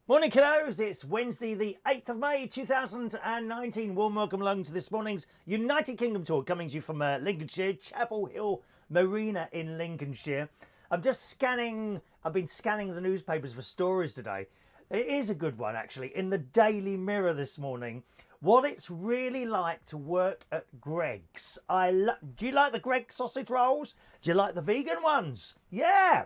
Morning, kiddos. It's Wednesday, the 8th of May, 2019. Warm welcome along to this morning's United Kingdom tour coming to you from Lincolnshire, Chapel Hill Marina in Lincolnshire. I've been scanning the newspapers for stories today. It is a good one, actually, in the Daily Mirror this morning. What it's really like to work at Greggs. Do you like the Greggs sausage rolls? Do you like the vegan ones? Yeah.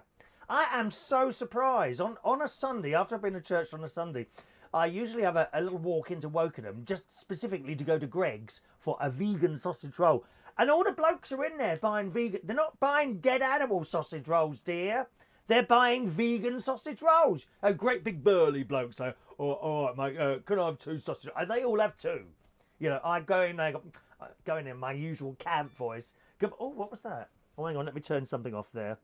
I am so surprised. On a Sunday, after I've been to church on a Sunday, I usually have a little walk into Wokingham, just specifically to go to Greggs for a vegan sausage roll. And all the blokes are in there buying vegan. They're not buying dead animal sausage rolls, dear. They're buying vegan sausage rolls. Oh, great big burly blokes say, oh, all right, mate, can I have two sausages? They all have two. You know, I go in there, go in my usual camp voice. Oh, what was that? Oh, hang on, let me turn something off there.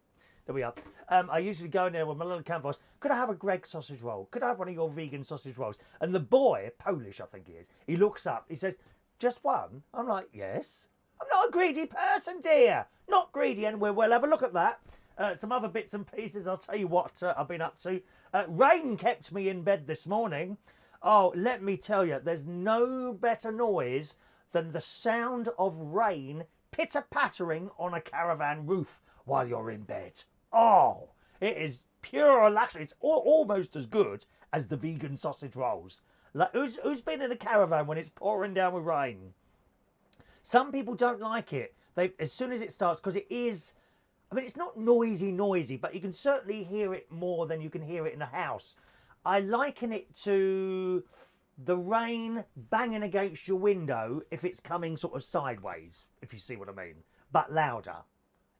There we are. I usually go in there with my little camp voice. Could I have a Greggs sausage roll? Could I have one of your vegan sausage rolls? And the boy, Polish I think he is, he looks up. He says, just one? I'm like, yes. I'm not a greedy person, dear. Not greedy anyway. We'll have a look at that. Some other bits and pieces. I'll tell you what I've been up to. Rain kept me in bed this morning. Oh, let me tell you, there's no better noise than the sound of rain pitter-pattering on a caravan roof while you're in bed. Oh, it is pure luxury. It's almost as good as the vegan sausage rolls. Like, who's been in a caravan when it's pouring down with rain? Some people don't like it. As soon as it starts, because it is, I mean, it's not noisy, but you can certainly hear it more than you can hear it in a house. I liken it to the rain banging against your window if it's coming sort of sideways, if you see what I mean, but louder.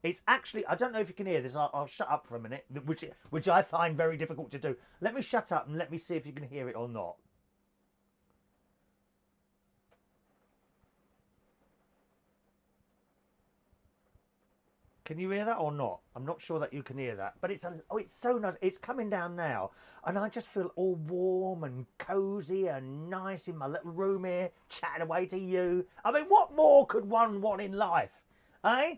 It's actually, I don't know if you can hear this. I'll shut up for a minute, which I find very difficult to do. Let me shut up and let me see if you can hear it or not. Can you hear that or not? I'm not sure that you can hear that, but it's so nice. It's coming down now, and I just feel all warm and cosy and nice in my little room here, chatting away to you. I mean, what more could one want in life, eh?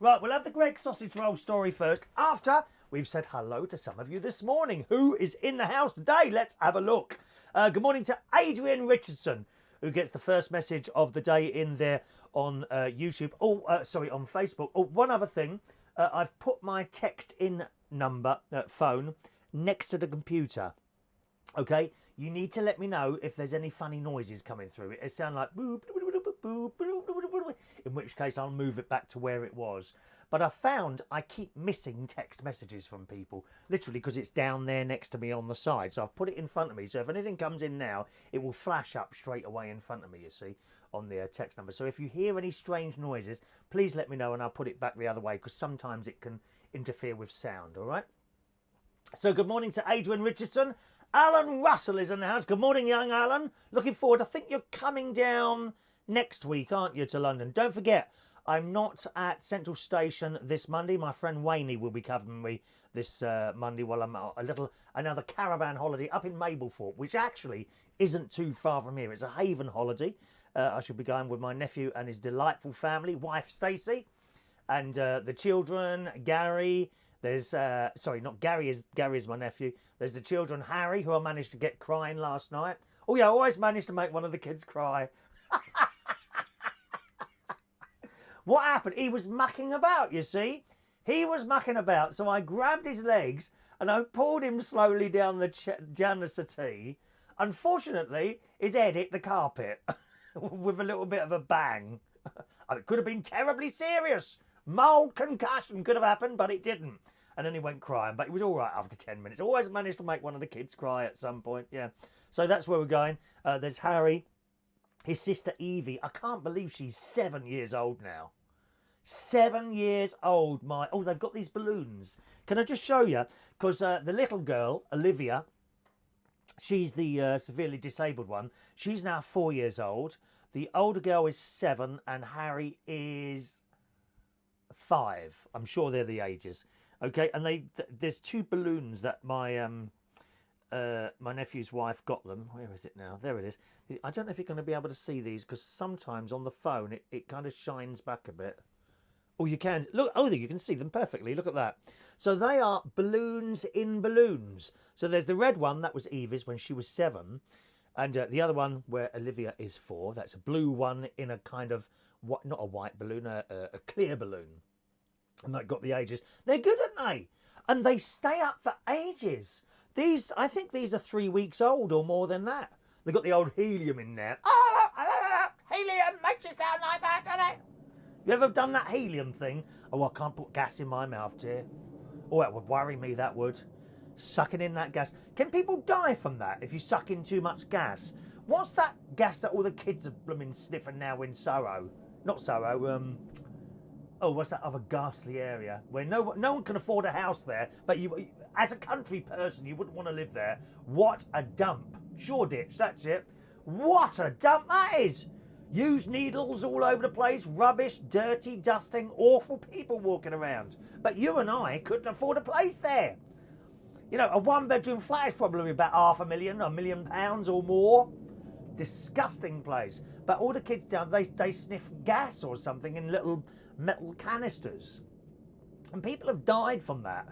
Right, we'll have the Greggs sausage roll story first, after we've said hello to some of you this morning. Who is in the house today? Let's have a look. Good morning to Adrian Richardson, who gets the first message of the day in there on YouTube. On Facebook. Oh, one other thing. I've put my text-in number, phone, next to the computer. Okay? You need to let me know if there's any funny noises coming through. It sounds like boop, boop, boop, in which case I'll move it back to where it was. But I found I keep missing text messages from people, literally because it's down there next to me on the side. So I've put it in front of me. So if anything comes in now, it will flash up straight away in front of me, you see, on the text number. So if you hear any strange noises, please let me know and I'll put it back the other way because sometimes it can interfere with sound, all right? So good morning to Adrian Richardson. Alan Russell is in the house. Good morning, young Alan. Looking forward. I think you're coming down next week, aren't you, to London? Don't forget, I'm not at Central Station this Monday. My friend Wayne will be covering me this Monday while I'm another caravan holiday up in Mablethorpe, which actually isn't too far from here. It's a haven holiday. I should be going with my nephew and his delightful family, wife Stacey, and the children, Gary. There's not Gary is my nephew. There's the children, Harry, who I managed to get crying last night. Oh yeah, I always managed to make one of the kids cry. What happened? He was mucking about, you see. He was mucking about, so I grabbed his legs and I pulled him slowly down the settee. Unfortunately, his head hit the carpet with a little bit of a bang. It could have been terribly serious. Mild concussion could have happened, but it didn't. And then he went crying, but he was all right after 10 minutes. Always managed to make one of the kids cry at some point, yeah. So that's where we're going. There's Harry, his sister Evie. I can't believe she's 7 years old now. 7 years old. They've got these balloons. Can I just show you? Because the little girl, Olivia, she's the severely disabled one. She's now 4 years old. The older girl is 7 and Harry is 5. I'm sure they're the ages. Okay, and there's two balloons that my nephew's wife got them. Where is it now? There it is. I don't know if you're going to be able to see these because sometimes on the phone it kind of shines back a bit. Oh, you can. Look, oh, you can see them perfectly. Look at that. So they are balloons in balloons. So there's the red one, that was Evie's when she was 7. And the other one where Olivia is 4. That's a blue one in a kind of, what? Not a white balloon, a clear balloon. And that got the ages. They're good, aren't they? And they stay up for ages. These, I think these are 3 weeks old or more than that. They've got the old helium in there. Helium makes you sound like that, doesn't it? You ever done that helium thing? Oh, I can't put gas in my mouth, dear. Oh, that would worry me, that would. Sucking in that gas. Can people die from that if you suck in too much gas? What's that gas that all the kids are blooming sniffing now in Soho? Not Soho, oh, what's that other ghastly area where no one can afford a house there, but you, as a country person, you wouldn't want to live there. What a dump. Shoreditch, that's it. What a dump that is. Used needles all over the place, rubbish, dirty, dusting, awful people walking around. But you and I couldn't afford a place there. You know, a 1-bedroom flat is probably about £500,000, £1 million or more. Disgusting place. But all the kids down, they sniff gas or something in little metal canisters. And people have died from that.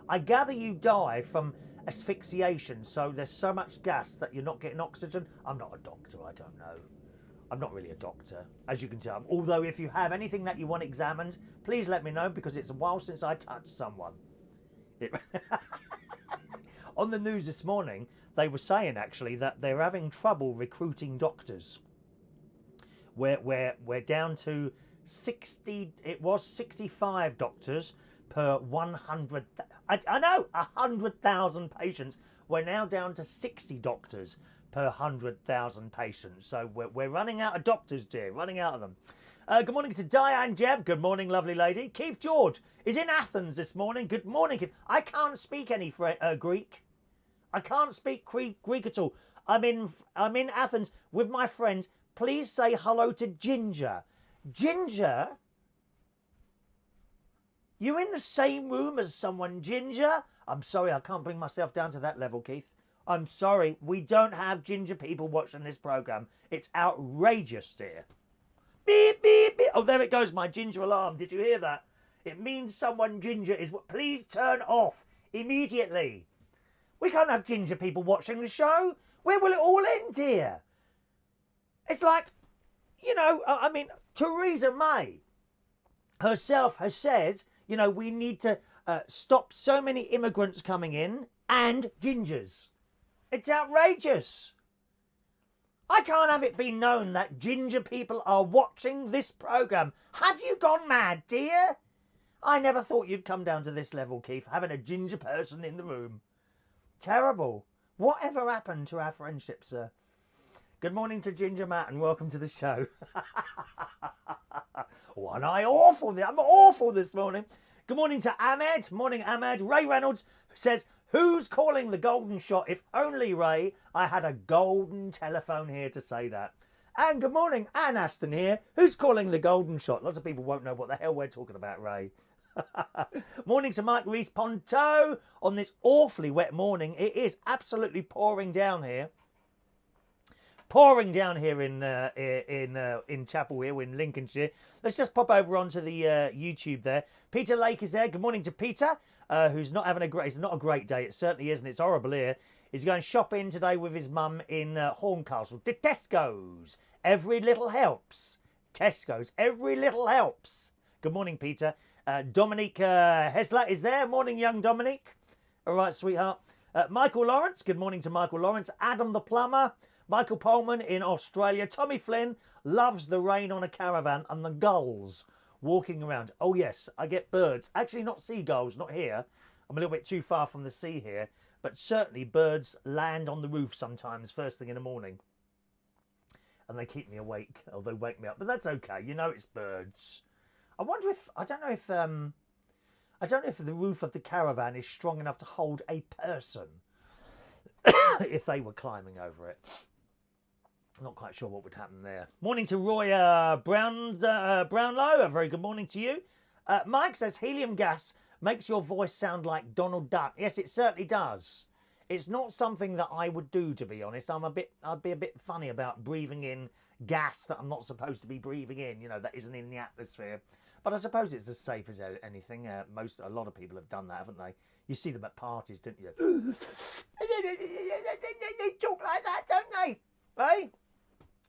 I gather you die from asphyxiation, so there's so much gas that you're not getting oxygen. I'm not a doctor, I don't know. I'm not really a doctor, as you can tell. Although if you have anything that you want examined, please let me know, because it's a while since I touched someone. On the news this morning, they were saying actually that they're having trouble recruiting doctors. We're down to 60. It was 65 doctors per 100. I know 100,000 patients. We're now down to 60 doctors per 100,000 patients. So we're running out of doctors, dear. Running out of them. Good morning to Diane Jeb. Good morning, lovely lady. Keith George is in Athens this morning. Good morning, Keith. I can't speak any Greek. I can't speak Greek at all. I'm in Athens with my friends. Please say hello to Ginger. Ginger? You in the same room as someone, Ginger? I'm sorry, I can't bring myself down to that level, Keith. I'm sorry, we don't have ginger people watching this programme. It's outrageous, dear. Beep, beep, beep. Oh, there it goes, my ginger alarm. Did you hear that? It means someone ginger is... Please turn off immediately. We can't have ginger people watching the show. Where will it all end, dear? It's like, you know, I mean, Theresa May herself has said, you know, we need to stop so many immigrants coming in and gingers. It's outrageous. I can't have it be known that ginger people are watching this programme. Have you gone mad, dear? I never thought you'd come down to this level, Keith, having a ginger person in the room. Terrible. Whatever happened to our friendship, sir? Good morning to Ginger Matt and welcome to the show. One eye awful. I'm awful this morning. Good morning to Ahmed. Morning, Ahmed. Ray Reynolds says, who's calling the golden shot? If only, Ray, I had a golden telephone here to say that. And good morning, Anne Aston here. Who's calling the golden shot? Lots of people won't know what the hell we're talking about, Ray. Morning to Mike Reese Ponto on this awfully wet morning. It is absolutely pouring down here. Pouring down here in Chapel Hill in Lincolnshire. Let's just pop over onto the YouTube there. Peter Lake is there. Good morning to Peter, who's not having a great. It's not a great day. It certainly isn't. It's horrible here. He's going shopping today with his mum in Horncastle. To Tesco's. Every little helps. Tesco's. Every little helps. Good morning, Peter. Dominique Hesler is there. Morning, young Dominique. All right, sweetheart. Michael Lawrence. Good morning to Michael Lawrence. Adam the plumber. Michael Pullman in Australia. Tommy Flynn loves the rain on a caravan and the gulls walking around. Oh, yes, I get birds. Actually, not seagulls, not here. I'm a little bit too far from the sea here. But certainly birds land on the roof sometimes first thing in the morning. And they keep me awake, or they wake me up. But that's okay. You know it's birds. I wonder if... I don't know if the roof of the caravan is strong enough to hold a person if they were climbing over it. Not quite sure what would happen there. Morning to Roy Brownlow. A very good morning to you. Mike says helium gas makes your voice sound like Donald Duck. Yes, it certainly does. It's not something that I would do, to be honest. I'd be a bit funny about breathing in gas that I'm not supposed to be breathing in. You know, that isn't in the atmosphere. But I suppose it's as safe as anything. A lot of people have done that, haven't they? You see them at parties, don't you? They talk like that, don't they? Hey?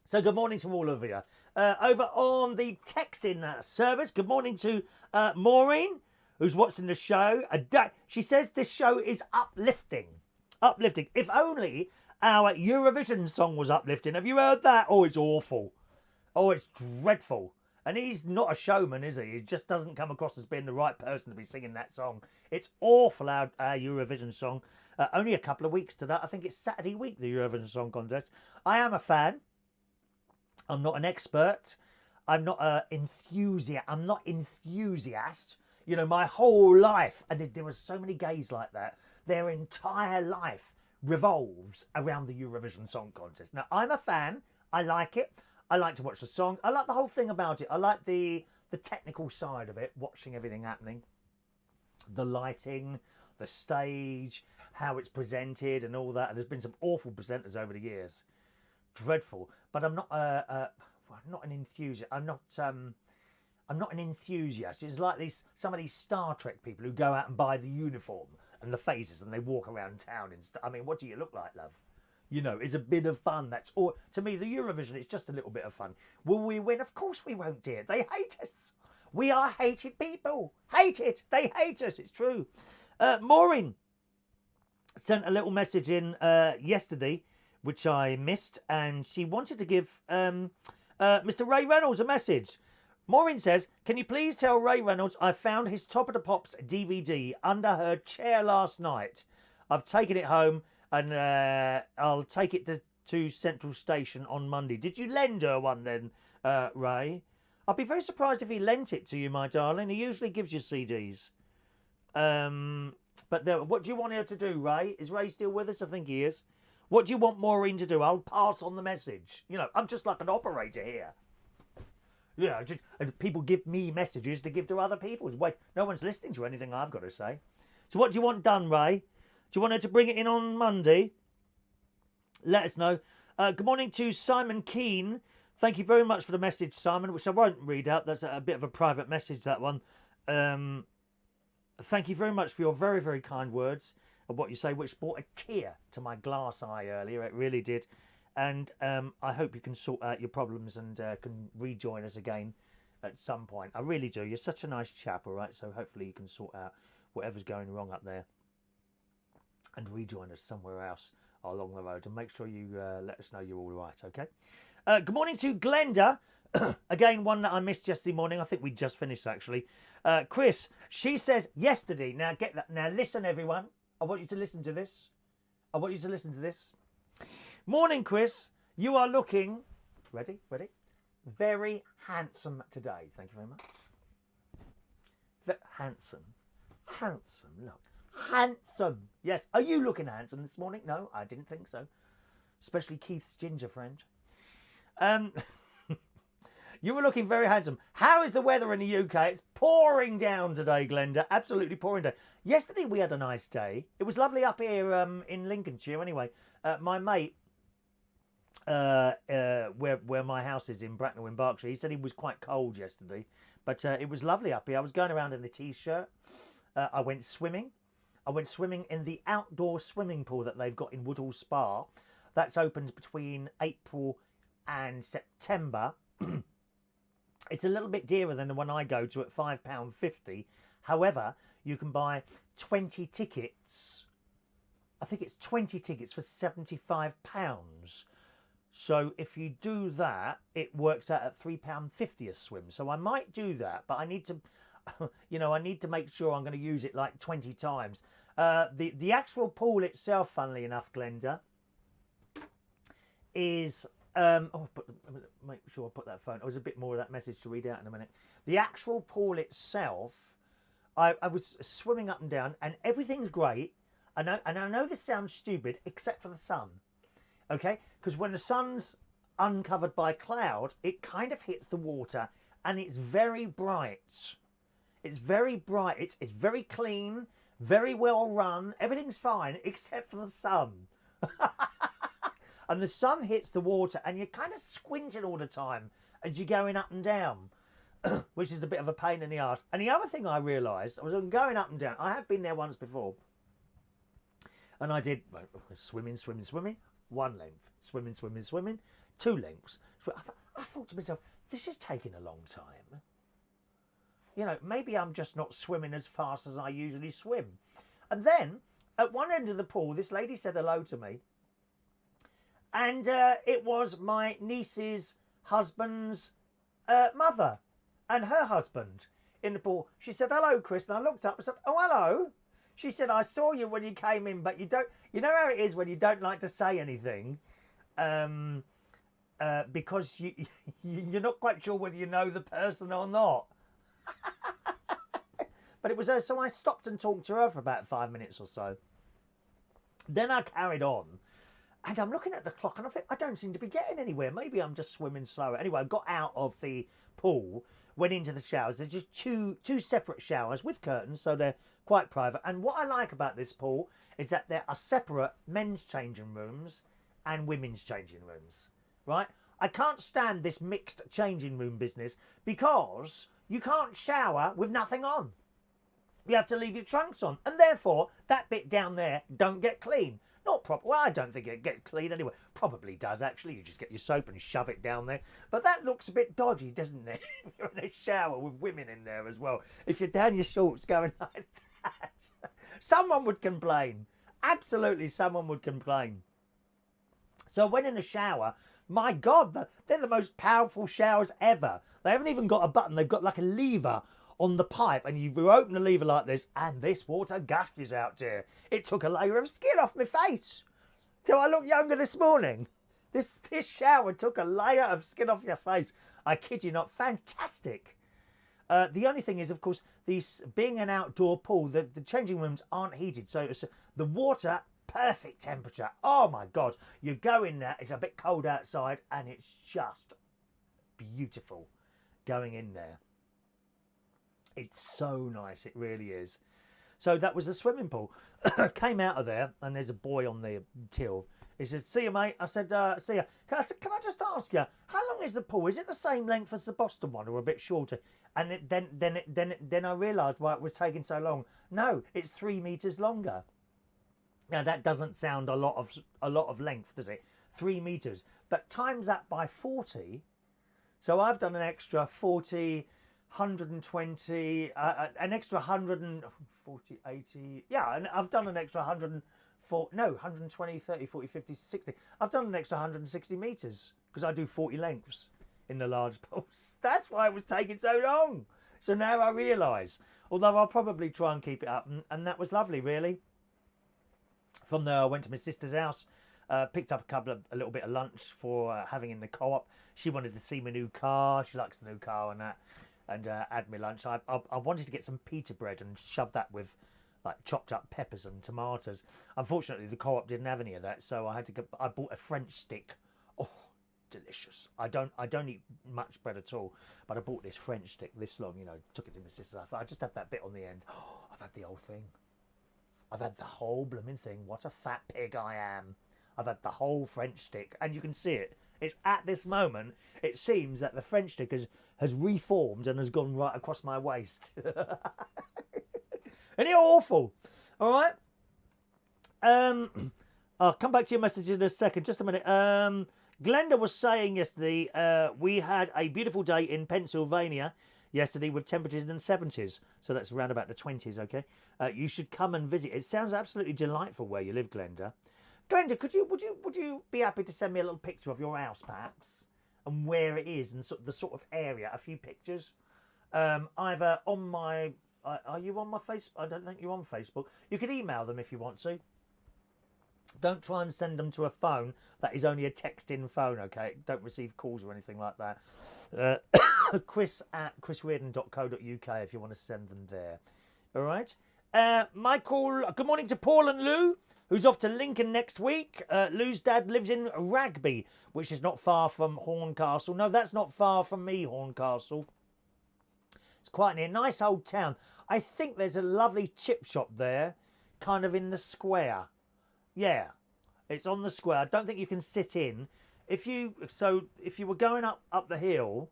So good morning to all of you. Over on the texting service, good morning to Maureen, who's watching the show. She says this show is uplifting. Uplifting. If only our Eurovision song was uplifting. Have you heard that? Oh, it's awful. Oh, it's dreadful. And he's not a showman, is he? He just doesn't come across as being the right person to be singing that song. It's awful, our Eurovision song. Only a couple of weeks to that. I think it's Saturday week, the Eurovision Song Contest. I am a fan. I'm not an expert. I'm not an enthusiast. I'm not enthusiast. You know, my whole life, and there were so many gays like that, their entire life revolves around the Eurovision Song Contest. Now, I'm a fan. I like it. I like to watch the song. I like the whole thing about it. I like the technical side of it, watching everything happening. The lighting, the stage, how it's presented and all that. And there's been some awful presenters over the years. Dreadful. But I'm not not an enthusiast. I'm not an enthusiast. It's like some of these Star Trek people who go out and buy the uniform and the phases and they walk around town and stuff. I mean, what do you look like, love? You know, it's a bit of fun. That's all. To me, the Eurovision is just a little bit of fun. Will we win? Of course we won't, dear. They hate us. We are hated people. Hate it. They hate us. It's true. Maureen sent a little message in yesterday, which I missed, and she wanted to give Mr. Ray Reynolds a message. Maureen says, can you please tell Ray Reynolds I found his Top of the Pops DVD under her chair last night. I've taken it home and I'll take it to Central Station on Monday. Did you lend her one then, Ray? I'd be very surprised if he lent it to you, my darling. He usually gives you CDs. But what do you want her to do, Ray? Is Ray still with us? I think he is. What do you want Maureen to do? I'll pass on the message. You know, I'm just like an operator here. Yeah, people give me messages to give to other people. Wait, no one's listening to anything I've got to say. So what do you want done, Ray? Do you want her to bring it in on Monday? Let us know. Good morning to Simon Keane. Thank you very much for the message, Simon, which I won't read out. That's a bit of a private message, that one. Thank you very much for your very, very kind words of what you say, which brought a tear to my glass eye earlier. It really did. And I hope you can sort out your problems and can rejoin us again at some point. I really do. You're such a nice chap, all right? So hopefully you can sort out whatever's going wrong up there and rejoin us somewhere else along the road. And make sure you let us know you're all right, okay? Good morning to Glenda. Again, one that I missed yesterday morning. I think we just finished, actually. Chris, she says yesterday. Now, get that. Now, listen, everyone. I want you to listen to this. I want you to listen to this. Morning, Chris. You are looking... Ready? Very handsome today. Thank you very much. Handsome. Look. Handsome. Yes. Are you looking handsome this morning? No, I didn't think so. Especially Keith's ginger friend. You were looking very handsome. How is the weather in the UK? It's pouring down today, Glenda. Absolutely pouring down. Yesterday we had a nice day. It was lovely up here in Lincolnshire. Anyway, my mate, where my house is in Bracknell in Berkshire, he said it was quite cold yesterday, but it was lovely up here. I was going around in a t-shirt. I went swimming. I went swimming in the outdoor swimming pool that they've got in Woodhall Spa. That's opened between April and September. It's a little bit dearer than the one I go to at £5.50. However, you can buy 20 tickets. I think it's 20 tickets for £75. So if you do that, it works out at £3.50 a swim. So I might do that, but I need to, I need to make sure I'm going to use it like 20 times. The actual pool itself, funnily enough, Glenda, is... make sure I put that phone. There's a bit more of that message to read out in a minute. The actual pool itself, I was swimming up and down, and everything's great. I know this sounds stupid, except for the sun. Okay, because when the sun's uncovered by cloud, it kind of hits the water, and it's very bright. It's very bright. It's very clean, very well run. Everything's fine except for the sun. And the sun hits the water and you're kind of squinting all the time as you're going up and down. which is a bit of a pain in the arse. And the other thing I realised, I was going up and down. I have been there once before. And I did swimming, one length. Swimming, two lengths. I thought to myself, this is taking a long time. You know, maybe I'm just not swimming as fast as I usually swim. And then, at one end of the pool, this lady said hello to me. And it was my niece's husband's mother and her husband in the pool. She said, hello, Chris. And I looked up and said, oh, hello. She said, I saw you when you came in, but you don't... You know how it is when you don't like to say anything because you're not quite sure whether you know the person or not. But it was her, so I stopped and talked to her for about 5 minutes or so. Then I carried on. And I'm looking at the clock and I think, I don't seem to be getting anywhere. Maybe I'm just swimming slower. Anyway, I got out of the pool, went into the showers. There's just two separate showers with curtains, so they're quite private. And what I like about this pool is that there are separate men's changing rooms and women's changing rooms, right? I can't stand this mixed changing room business because you can't shower with nothing on. You have to leave your trunks on. And therefore, that bit down there don't get clean. Not proper. Well, I don't think it gets clean anyway. Probably does, actually. You just get your soap and shove it down there. But that looks a bit dodgy, doesn't it? You're in a shower with women in there as well. If you're down your shorts going like that. Someone would complain. Absolutely, someone would complain. So I went in the shower. My God, they're the most powerful showers ever. They haven't even got a button. They've got like a lever on the pipe, and you open the lever like this, and this water gushes out there. It took a layer of skin off my face. Do I look younger this morning? This shower took a layer of skin off your face. I kid you not. Fantastic. The only thing is, of course, these being an outdoor pool, the changing rooms aren't heated, so the water, perfect temperature. Oh my God, you go in there, it's a bit cold outside, and it's just beautiful going in there. It's so nice, it really is. So that was the swimming pool. Came out of there, and there's a boy on the till. He said, see you, mate. I said, see you. I said, can I just ask you, how long is the pool? Is it the same length as the Boston one, or a bit shorter? And then I realised why it was taking so long. No, it's 3 meters longer. Now that doesn't sound a lot of length, does it? 3 meters, but times that by 40. So I've done an extra 40. 120, an extra 140, 80, yeah, and I've done an extra 120, 30, 40, 50, 60. I've done an extra 160 metres because I do 40 lengths in the large pools. That's why it was taking so long. So now I realise, although I'll probably try and keep it up, and that was lovely, really. From there, I went to my sister's house, picked up a little bit of lunch for having in the co-op. She wanted to see my new car. She likes the new car and that. And had me lunch. I wanted to get some pita bread and shove that with like chopped up peppers and tomatoes. Unfortunately, the co-op didn't have any of that, so I bought a French stick. Oh, delicious! I don't eat much bread at all, but I bought this French stick this long. You know, took it to my sister's. I thought I just have that bit on the end. Oh, I've had the whole thing. I've had the whole blooming thing. What a fat pig I am! I've had the whole French stick, and you can see it. It's at this moment, it seems that the French stick has reformed and has gone right across my waist. And it's awful. All right. I'll come back to your message in a second. Just a minute. Glenda was saying yesterday we had a beautiful day in Pennsylvania yesterday with temperatures in the 70s. So that's around about the 20s, okay? You should come and visit. It sounds absolutely delightful where you live, Glenda. Glenda, would you be happy to send me a little picture of your house, perhaps, and where it is, and the sort of area? A few pictures, either on my. Are you on my Facebook? I don't think you're on Facebook. You could email them if you want to. Don't try and send them to a phone that is only a text-in phone, okay? Don't receive calls or anything like that. Chris@chrisreardon.co.uk if you want to send them there. All right. Michael, good morning to Paul and Lou, who's off to Lincoln next week. Lou's dad lives in Rugby, which is not far from Horncastle. No, that's not far from me, Horncastle. It's quite near. Nice old town. I think there's a lovely chip shop there, kind of in the square. Yeah, it's on the square. I don't think you can sit in. If you were going up the hill,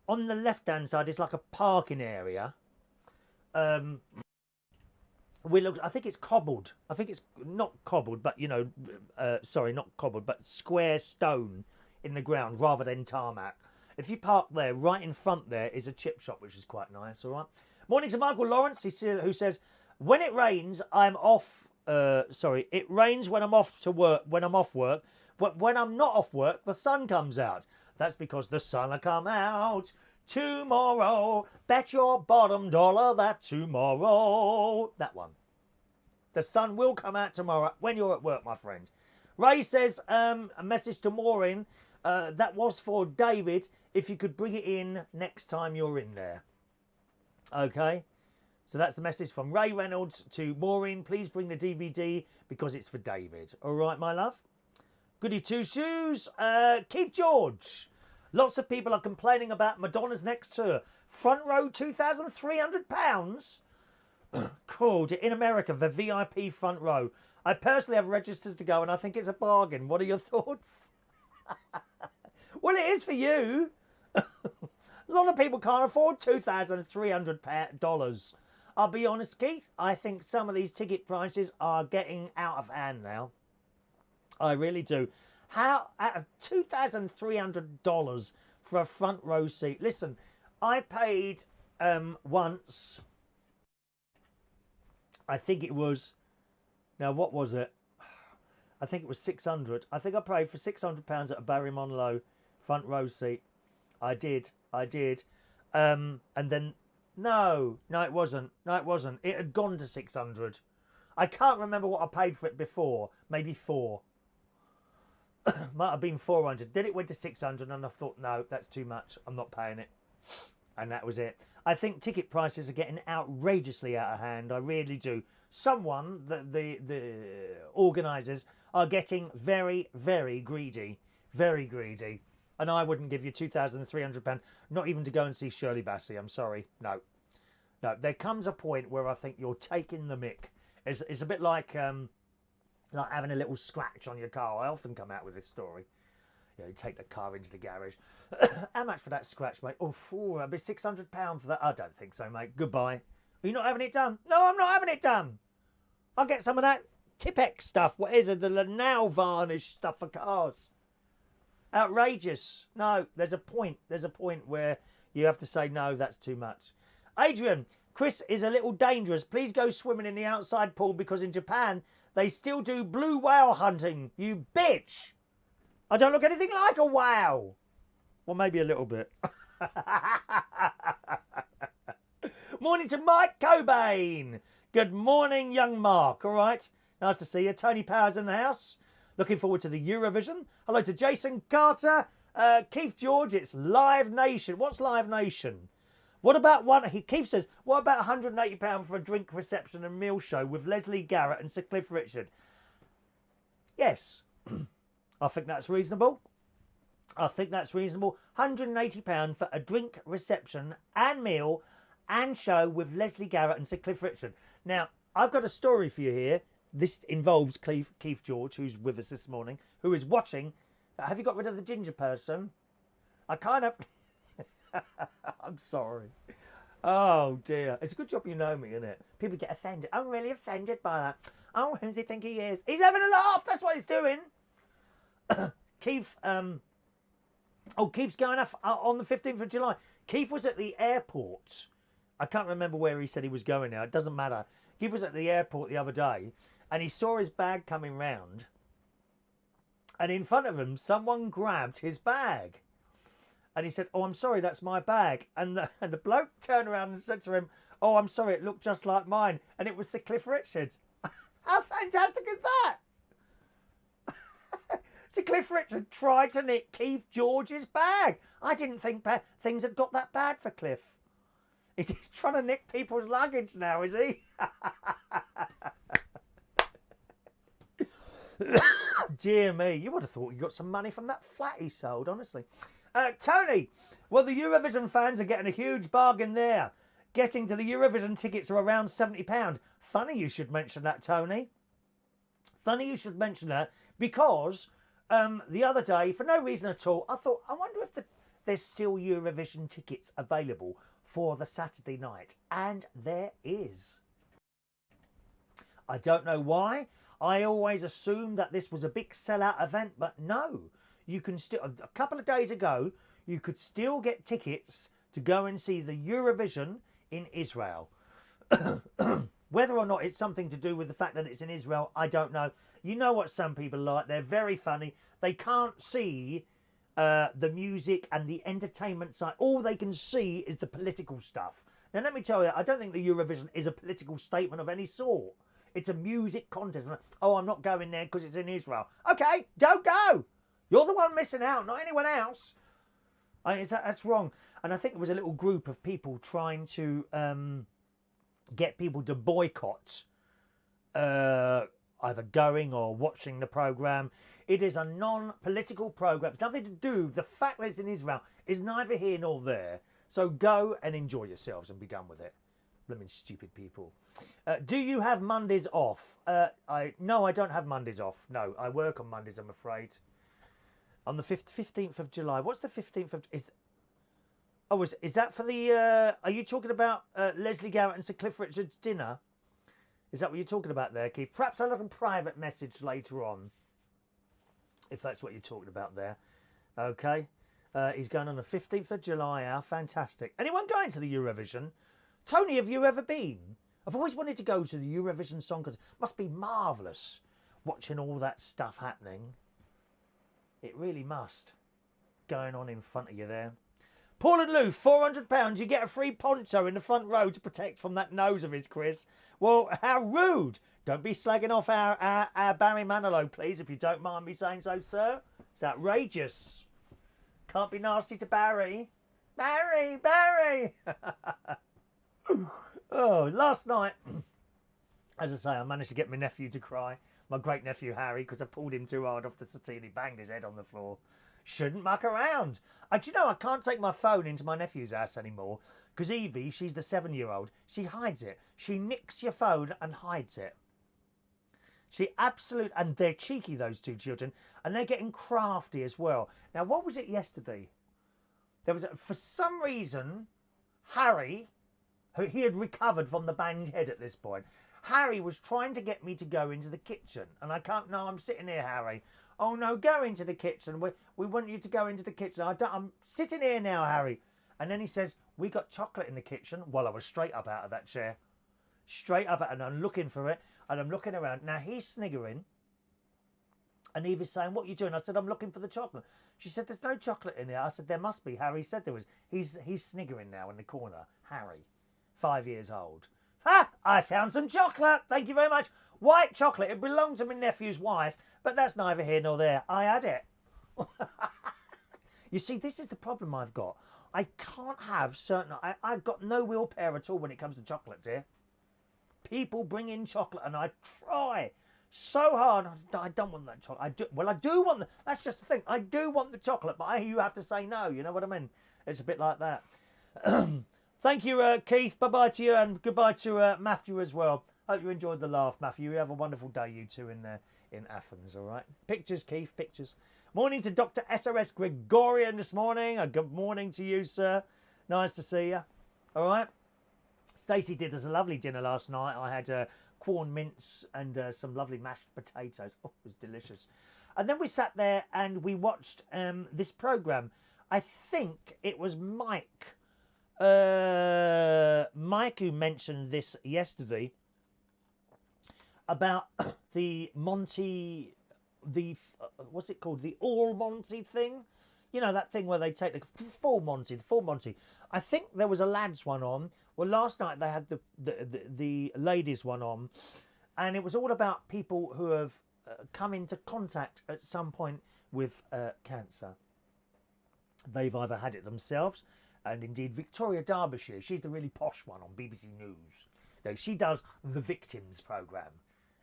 on the left-hand side is like a parking area. I think it's cobbled. I think it's not cobbled, but sorry, not cobbled, but square stone in the ground rather than tarmac. If you park there, right in front there is a chip shop, which is quite nice. All right. Morning to Michael Lawrence, who says, "When it rains, I'm off. It rains when I'm off to work. When I'm off work, but when I'm not off work, the sun comes out. That's because the sun will come out tomorrow. Bet your bottom dollar that tomorrow." That one. The sun will come out tomorrow when you're at work, my friend. Ray says, a message to Maureen. That was for David. If you could bring it in next time you're in there. Okay. So that's the message from Ray Reynolds to Maureen. Please bring the DVD because it's for David. All right, my love. Goody two shoes. Keith George. Lots of people are complaining about Madonna's next tour. Front row, £2,300. Called in America, the VIP front row. I personally have registered to go and I think it's a bargain. What are your thoughts? Well, it is for you. A lot of people can't afford $2,300. I'll be honest, Keith, I think some of these ticket prices are getting out of hand now. I really do. How out of $2,300 for a front row seat? Listen, I paid once. I think it was. Now, what was it? I think it was 600. I think I paid for £600 at a Barry Monroe front row seat. I did. And then no, it wasn't. It had gone to 600. I can't remember what I paid for it before. Maybe 4. Might have been 400. Then it went to 600 and I thought, no, that's too much. I'm not paying it. And that was it. I think ticket prices are getting outrageously out of hand. I really do. The organisers are getting very, very greedy. Very greedy. And I wouldn't give you £2,300, not even to go and see Shirley Bassey. I'm sorry. No. There comes a point where I think you're taking the mick. It's a bit like having a little scratch on your car. I often come out with this story. You take the car into the garage. How much for that scratch, mate? Oh, that'd be £600 for that. I don't think so, mate. Goodbye. Are you not having it done? No, I'm not having it done. I'll get some of that Tipex stuff. What is it? The nail varnish stuff for cars. Outrageous. No, there's a point. There's a point where you have to say, no, that's too much. Adrian, Chris is a little dangerous. Please go swimming in the outside pool because in Japan, they still do blue whale hunting. You bitch. I don't look anything like a whale. Well, maybe a little bit. Morning to Mike Cobain. Good morning, young Mark. All right. Nice to see you. Tony Powers in the house. Looking forward to the Eurovision. Hello to Jason Carter. Keith George, it's Live Nation. What's Live Nation? What about Keith says, what about £180 for a drink reception and meal show with Leslie Garrett and Sir Cliff Richard? Yes. I think that's reasonable. £180 for a drink reception and meal and show with Leslie Garrett and Sir Cliff Richard. Now, I've got a story for you here. This involves Keith George, who's with us this morning, who is watching. Have you got rid of the ginger person? I kind of... I'm sorry. Oh, dear. It's a good job you know me, isn't it? People get offended. I'm really offended by that. Oh, who does he think he is? He's having a laugh. That's what he's doing. Keith... Keith's going off on the 15th of July. Keith was at the airport. I can't remember where he said he was going now. It doesn't matter. Keith was at the airport the other day and he saw his bag coming round. And in front of him, someone grabbed his bag. And he said, oh, I'm sorry, that's my bag. And the bloke turned around and said to him, oh, I'm sorry, it looked just like mine. And it was Sir Cliff Richard. How fantastic is that? Sir Cliff Richard tried to nick Keith George's bag. I didn't think things had got that bad for Cliff. Is he trying to nick people's luggage now, is he? Dear me, you would have thought you got some money from that flat he sold, honestly. Tony, well, the Eurovision fans are getting a huge bargain there. Getting to the Eurovision tickets are around £70. Funny you should mention that, Tony. Funny you should mention that because the other day, for no reason at all, I thought, I wonder if there's still Eurovision tickets available for the Saturday night. And there is. I don't know why. I always assumed that this was a big sellout event, but no. You can still, a couple of days ago, you could still get tickets to go and see the Eurovision in Israel. Whether or not it's something to do with the fact that it's in Israel, I don't know. You know what some people like. They're very funny. They can't see the music and the entertainment side. All they can see is the political stuff. Now, let me tell you, I don't think the Eurovision is a political statement of any sort. It's a music contest. Oh, I'm not going there because it's in Israel. Okay, don't go. You're the one missing out, not anyone else. That's wrong. And I think it was a little group of people trying to get people to boycott either going or watching the programme. It is a non-political programme. It's nothing to do. The fact that it's in Israel is neither here nor there. So go and enjoy yourselves and be done with it. Blooming stupid people. Do you have Mondays off? No, I don't have Mondays off. No, I work on Mondays, I'm afraid. On the 15th of July. What's the 15th of... Is that for the... are you talking about Leslie Garrett and Sir Cliff Richard's dinner? Is that what you're talking about there, Keith? Perhaps I'll look a private message later on. If that's what you're talking about there. Okay. He's going on the 15th of July. How fantastic. Anyone going to the Eurovision? Tony, have you ever been? I've always wanted to go to the Eurovision Song Contest. Must be marvellous watching all that stuff happening. It really must. Going on in front of you there. Paul and Lou, £400. You get a free poncho in the front row to protect from that nose of his, Chris. Well, how rude. Don't be slagging off our Barry Manilow, please, if you don't mind me saying so, sir. It's outrageous. Can't be nasty to Barry. Barry! Oh, last night, as I say, I managed to get my nephew to cry. My great-nephew, Harry, because I pulled him too hard off the settee and he banged his head on the floor. Shouldn't muck around. Do you know, I can't take my phone into my nephew's house anymore because Evie, she's the 7-year-old, she hides it. She nicks your phone and hides it. And they're cheeky, those two children, and they're getting crafty as well. Now, what was it yesterday? For some reason, Harry, he had recovered from the banged head at this point. Harry was trying to get me to go into the kitchen, and I can't. No, I'm sitting here, Harry. Oh no, go into the kitchen. We want you to go into the kitchen. I'm sitting here now, Harry. And then he says, we got chocolate in the kitchen. Well, I was straight up out of that chair. Straight up, and I'm looking for it, and I'm looking around. Now, he's sniggering, and Eva's saying, what are you doing? I said, I'm looking for the chocolate. She said, there's no chocolate in here. I said, there must be. Harry said there was. He's sniggering now in the corner. Harry, 5 years old. Ha! I found some chocolate. Thank you very much. White chocolate. It belonged to my nephew's wife, but that's neither here nor there. I had it. You see, this is the problem I've got. I can't have certain... I've got no willpower at all when it comes to chocolate, dear. People bring in chocolate and I try so hard. I don't want that chocolate. I do want the... That's just the thing. I do want the chocolate, but you have to say no. You know what I mean? It's a bit like that. Thank you, Keith. Bye-bye to you, and goodbye to Matthew as well. Hope you enjoyed the laugh, Matthew. You have a wonderful day, you two, in Athens, all right? Pictures, Keith, pictures. Morning to Dr. SOS Gregorian this morning. Good morning to you, sir. Nice to see you. All right? Stacey did us a lovely dinner last night. I had corn mince and some lovely mashed potatoes. Oh, it was delicious. And then we sat there and we watched this programme. I think it was Mike. Mike who mentioned this yesterday about the Monty, what's it called? The All Monty thing. You know, that thing where they take the full Monty. I think there was a lads one on. Well, last night they had the ladies one on, and it was all about people who have come into contact at some point with cancer. They've either had it themselves, and indeed Victoria Derbyshire, she's the really posh one on BBC News. No, she does the Victims programme.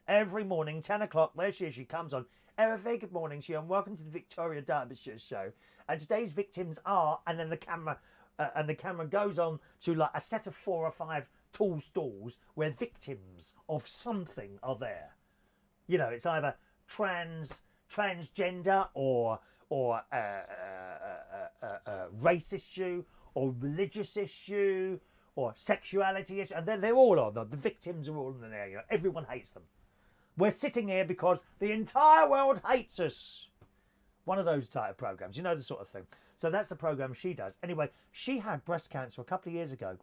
Every morning, 10 o'clock, there she is, she comes on. Very good morning to you, and welcome to the Victoria Derbyshire show. And today's victims are, and then the camera goes on to like a set of 4 or 5 tall stalls where victims of something are there. You know, it's either transgender or race issue or religious issue or sexuality issue, and they're all on. The victims are all in there. You know, everyone hates them. We're sitting here because the entire world hates us. One of those type of programs, you know, the sort of thing. So that's the program she does. Anyway, she had breast cancer a couple of years ago.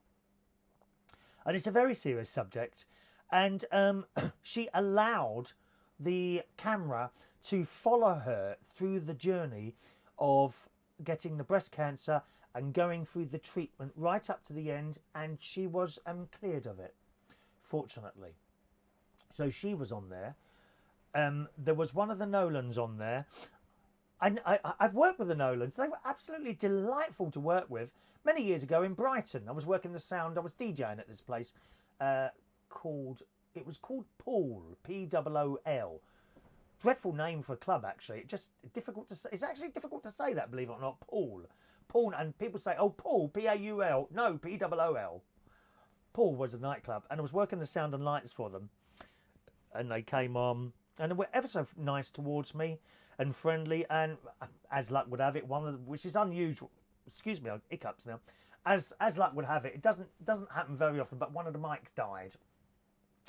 And it's a very serious subject. And she allowed the camera to follow her through the journey of getting the breast cancer and going through the treatment right up to the end. And she was cleared of it, fortunately. So she was on there. There was one of the Nolans on there. I've worked with the Nolans. They were absolutely delightful to work with. Many years ago in Brighton, I was working the sound. I was DJing at this place called Pool, P-O-O-L. Dreadful name for a club, actually. Just difficult to say. It's actually difficult to say that, believe it or not. Pool, and people say, "Oh, Pool, P-A-U-L." No, P-O-O-L. Pool was a nightclub, and I was working the sound and lights for them. And they came on, and they were ever so nice towards me and friendly. And as luck would have it, which is unusual. Excuse me, hiccups now. As luck would have it, it doesn't happen very often. But one of the mics died,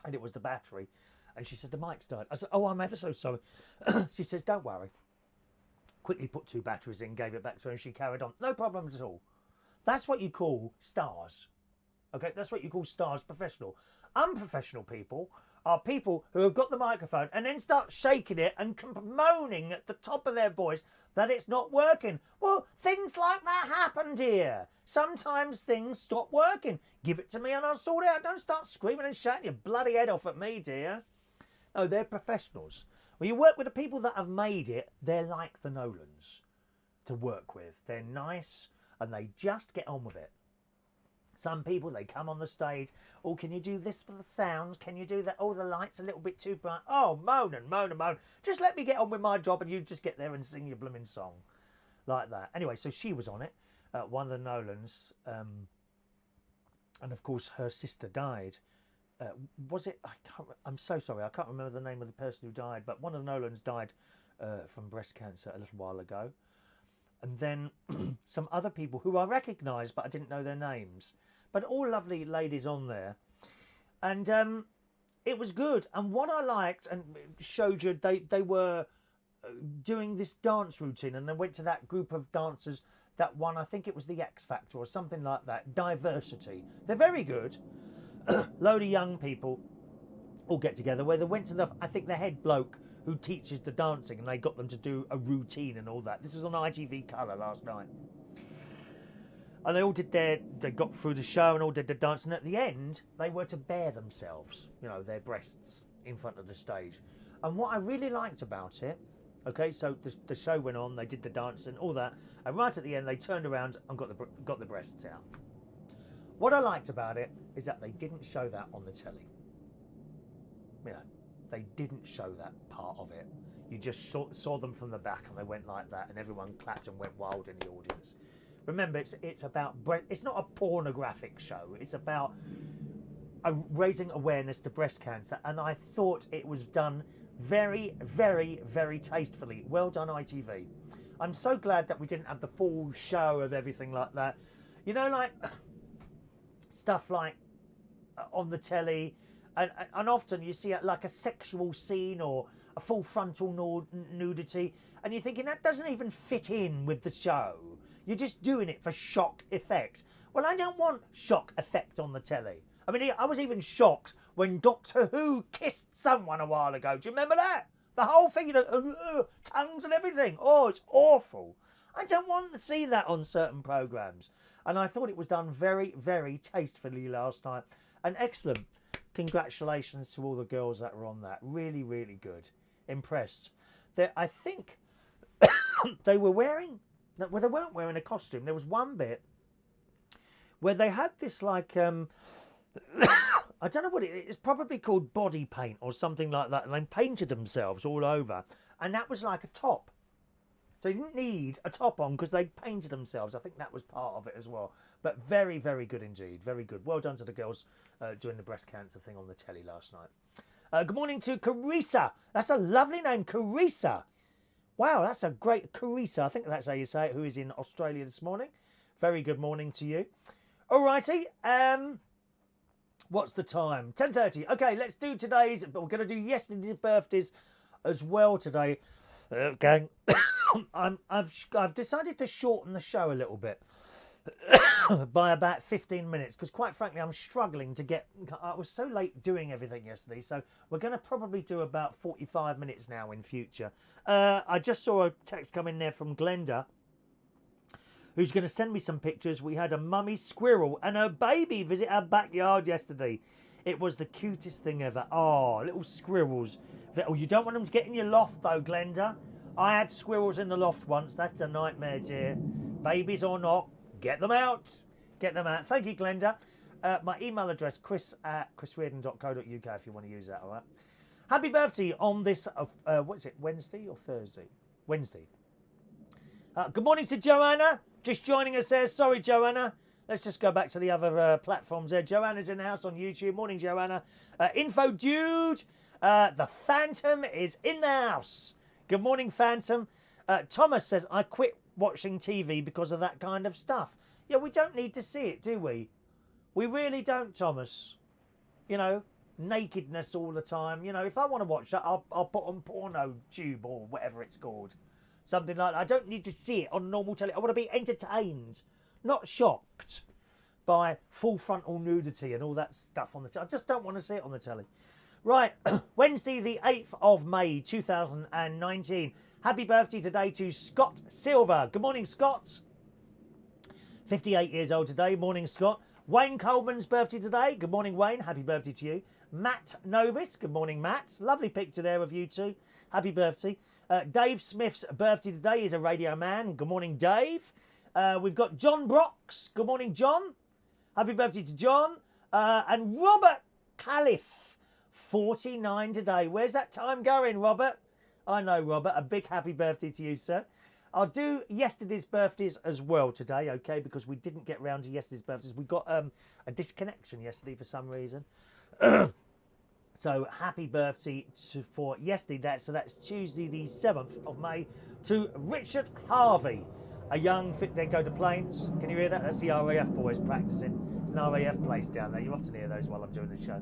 and it was the battery. And she said the mics died. I said, "Oh, I'm ever so sorry." She says, "Don't worry." Quickly put 2 batteries in, gave it back to her, and she carried on. No problem at all. That's what you call stars. Okay, that's what you call stars, professional. Unprofessional people are people who have got the microphone and then start shaking it and moaning at the top of their voice that it's not working. Well, things like that happened here. Sometimes things stop working. Give it to me and I'll sort it out. Don't start screaming and shouting your bloody head off at me, dear. No, they're professionals. When you work with the people that have made it, they're like the Nolans to work with. They're nice and they just get on with it. Some people, they come on the stage. "Oh, can you do this for the sound? Can you do that? Oh, the light's a little bit too bright." Oh, moan and moan and moan. Just let me get on with my job and you just get there and sing your blooming song. Like that. Anyway, so she was on it, one of the Nolans. And of course, her sister died. Was it? I'm so sorry. I can't remember the name of the person who died, but one of the Nolans died from breast cancer a little while ago. And then some other people who I recognised, but I didn't know their names. But all lovely ladies on there. And it was good. And what I liked, and showed you, they were doing this dance routine. And they went to that group of dancers that won, I think it was the X Factor or something like that. Diversity. They're very good. Load of young people all get together where they went to I think the head bloke who teaches the dancing, and they got them to do a routine and all that. This was on ITV Colour last night. And they all did they got through the show and all did the dance, and at the end, they were to bare themselves, you know, their breasts in front of the stage. And what I really liked about it, okay, so the show went on, they did the dance and all that, and right at the end, they turned around and got the breasts out. What I liked about it is that they didn't show that on the telly. You know, they didn't show that part of it. You just saw them from the back and they went like that and everyone clapped and went wild in the audience. Remember, it's about, it's not a pornographic show. It's about raising awareness to breast cancer. And I thought it was done very, very, very tastefully. Well done, ITV. I'm so glad that we didn't have the full show of everything like that. You know, like stuff like on the telly, and often you see like a sexual scene or a full frontal nudity, and you're thinking that doesn't even fit in with the show. You're just doing it for shock effect. Well, I don't want shock effect on the telly. I mean, I was even shocked when Doctor Who kissed someone a while ago. Do you remember that? The whole thing, you know, tongues and everything. Oh, it's awful. I don't want to see that on certain programmes. And I thought it was done very, very tastefully last night. And excellent. Congratulations to all the girls that were on that. Really, really good. Impressed. I think they were wearing, well, they weren't wearing a costume. There was one bit where they had this like, I don't know what it's probably called body paint or something like that. And they painted themselves all over. And that was like a top. So they didn't need a top on because they painted themselves. I think that was part of it as well. But very, very good indeed. Very good. Well done to the girls doing the breast cancer thing on the telly last night. Good morning to Carissa. That's a lovely name, Carissa. Wow, that's a great Carissa. I think that's how you say it, who is in Australia this morning. Very good morning to you. Alrighty, what's the time? 10:30. Okay, let's do today's, but we're going to do yesterday's birthdays as well today. Okay, I've decided to shorten the show a little bit by about 15 minutes because, quite frankly, I'm struggling to get. I was so late doing everything yesterday, so we're going to probably do about 45 minutes now in future. I just saw a text come in there from Glenda, who's going to send me some pictures. We had a mummy squirrel and her baby visit our backyard yesterday. It was the cutest thing ever. Oh, little squirrels. Oh, you don't want them to get in your loft, though, Glenda. I had squirrels in the loft once. That's a nightmare, dear. Babies or not, get them out. Get them out. Thank you, Glenda. My email address, chris@chrisreardon.co.uk if you want to use that, all right? Happy birthday on this, what is it, Wednesday or Thursday? Wednesday. Good morning to Joanna. Just joining us there. Sorry, Joanna. Let's just go back to the other platforms there. Joanna's in the house on YouTube. Morning, Joanna. Info Dude. The Phantom is in the house. Good morning, Phantom. Thomas says, I quit watching TV because of that kind of stuff. Yeah, we don't need to see it, do we? We really don't, Thomas. You know, nakedness all the time. You know, if I want to watch that, I'll put on Porno Tube or whatever it's called. Something like that. I don't need to see it on normal telly. I want to be entertained, not shocked by full frontal nudity and all that stuff on the telly. I just don't want to see it on the telly. Right, Wednesday the 8th of May 2019. Happy birthday today to Scott Silver. Good morning, Scott. 58 years old today. Morning, Scott. Wayne Coleman's birthday today. Good morning, Wayne. Happy birthday to you. Matt Novis. Good morning, Matt. Lovely picture there of you two. Happy birthday. Dave Smith's birthday today is a radio man. Good morning, Dave. We've got John Brocks. Good morning, John. Happy birthday to John. And Robbert Caliph, 49 today. Where's that time going, Robbert? I know, Robbert. A big happy birthday to you, sir. I'll do yesterday's birthdays as well today, okay, because we didn't get round to yesterday's birthdays. We got a disconnection yesterday for some reason. So happy birthday for yesterday. So that's Tuesday the 7th of May to Richard Harvey, a young fit. There go the planes. Can you hear that? That's the RAF boys practicing. It's an RAF place down there. You often hear those while I'm doing the show.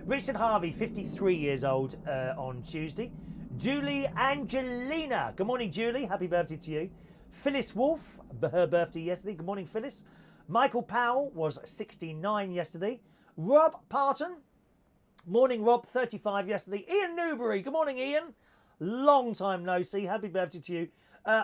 Richard Harvey, 53 years old on Tuesday. Julie Angelina. Good morning, Julie. Happy birthday to you. Phyllis Wolf, her birthday yesterday. Good morning, Phyllis. Michael Powell was 69 yesterday. Rob Parton. Morning, Rob, 35 yesterday. Ian Newbury. Good morning, Ian. Long time no see. Happy birthday to you.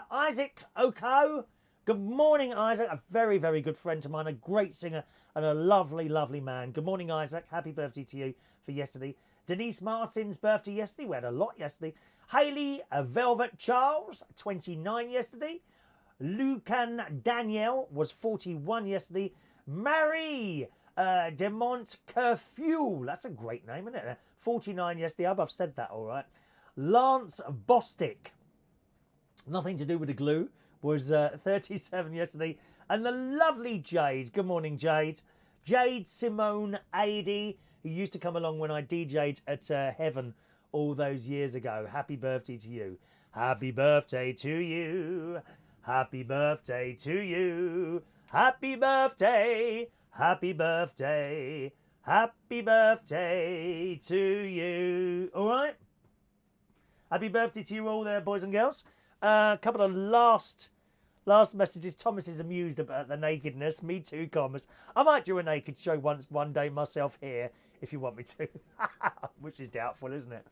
Isaac Oko. Good morning, Isaac. A very, very good friend of mine. A great singer and a lovely, lovely man. Good morning, Isaac. Happy birthday to you for yesterday. Denise Martin's birthday yesterday. We had a lot yesterday. Hayley Velvet Charles, 29 yesterday. Lucan Danielle was 41 yesterday. Marie Demont Curfew. That's a great name, isn't it? 49 yesterday. I've said that all right. Lance Bostic, nothing to do with the glue, was 37 yesterday. And the lovely Jade. Good morning, Jade. Jade Simone Ady, who used to come along when I DJ'd at Heaven all those years ago. Happy birthday to you. Happy birthday to you. Happy birthday to you. Happy birthday. Happy birthday. Happy birthday to you. All right? Happy birthday to you all there, boys and girls. A couple of last messages. Thomas is amused about the nakedness. Me too, Thomas. I might do a naked show one day myself here, if you want me to. Which is doubtful, isn't it?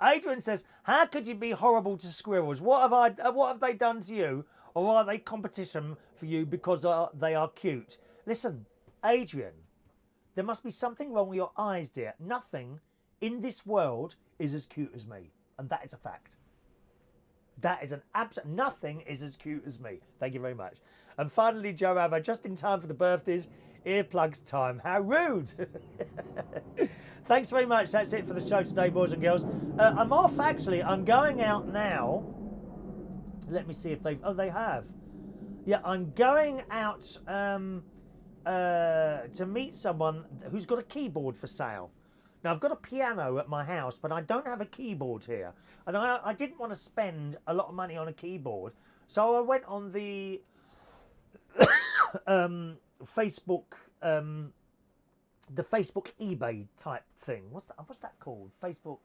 Adrian says, how could you be horrible to squirrels? What have they done to you? Or are they competition for you because they are cute? Listen, Adrian, there must be something wrong with your eyes, dear. Nothing in this world is as cute as me. And that is a fact. That is an absolute... Nothing is as cute as me. Thank you very much. And finally, Joe Ava, just in time for the birthdays, earplugs time. How rude. Thanks very much. That's it for the show today, boys and girls. I'm off, actually. I'm going out now. Let me see if they've... Oh, they have. Yeah, I'm going out to meet someone who's got a keyboard for sale. Now, I've got a piano at my house, but I don't have a keyboard here. And I didn't want to spend a lot of money on a keyboard. So I went on the Facebook, the Facebook eBay type thing. What's that called? Facebook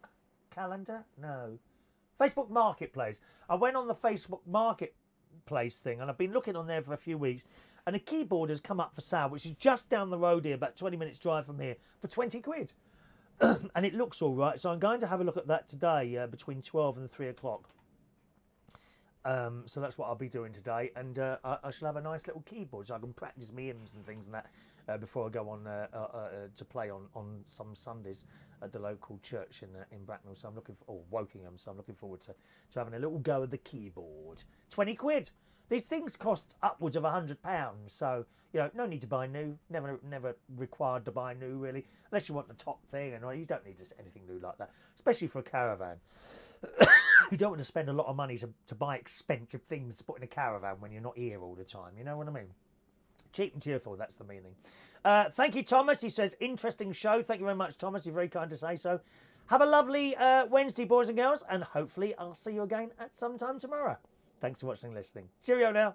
calendar? No. Facebook Marketplace. I went on the Facebook Marketplace thing, and I've been looking on there for a few weeks. And a keyboard has come up for sale, which is just down the road here, about 20 minutes drive from here, for 20 quid. And it looks all right, so I'm going to have a look at that today between 12 and 3 o'clock. So that's what I'll be doing today, and I shall have a nice little keyboard so I can practice my hymns and things and that before I go on to play on some Sundays at the local church in Bracknell. So I'm looking for, or Wokingham. So I'm looking forward to having a little go at the keyboard. 20 quid. These things cost upwards of £100, so you know, no need to buy new. Never required to buy new really, unless you want the top thing, and you don't need anything new like that, especially for a caravan. You don't want to spend a lot of money to buy expensive things to put in a caravan when you're not here all the time. You know what I mean? Cheap and cheerful, that's the meaning. Thank you, Thomas. He says, interesting show. Thank you very much, Thomas. You're very kind to say so. Have a lovely Wednesday, boys and girls, and hopefully I'll see you again at some time tomorrow. Thanks for watching and listening. Cheerio now.